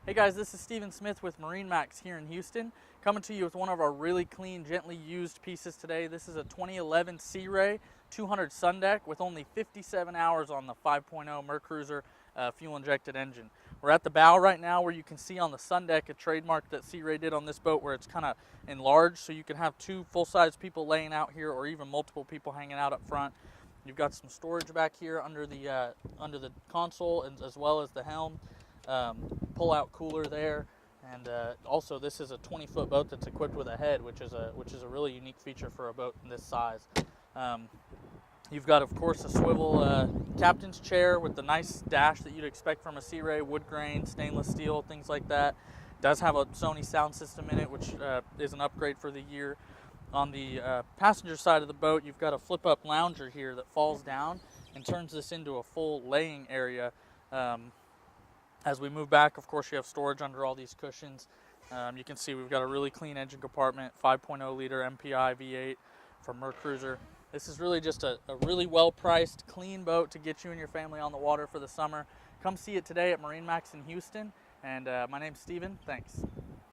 Hey guys, this is Steven Smith with Marinemax here in Houston, coming to you with one of our really clean, gently used pieces today. This is a 2011 Sea Ray 200 Sundeck with only 57 hours on the 5.0 Mercruiser fuel-injected engine. We're at the bow right now where you can see on the Sundeck a trademark that Sea Ray did on this boat where it's kind of enlarged so you can have two full-size people laying out here or even multiple people hanging out up front. You've got some storage back here under the console as well as the helm. Pull-out cooler there, and also this is a 20-foot boat that's equipped with a head, which is a really unique feature for a boat in this size. You've got, of course, a swivel captain's chair with the nice dash that you'd expect from a Sea Ray, wood grain, stainless steel, things like that. It does have a Sony sound system in it, which is an upgrade for the year. On the passenger side of the boat, you've got a flip-up lounger here that falls down and turns this into a full laying area. As we move back, of course, you have storage under all these cushions. You can see we've got a really clean engine compartment, 5.0 liter MPI V8 from Mercruiser. This is really just a really well-priced, clean boat to get you and your family on the water for the summer. Come see it today at Marinemax in Houston. And my name's Steven. Thanks.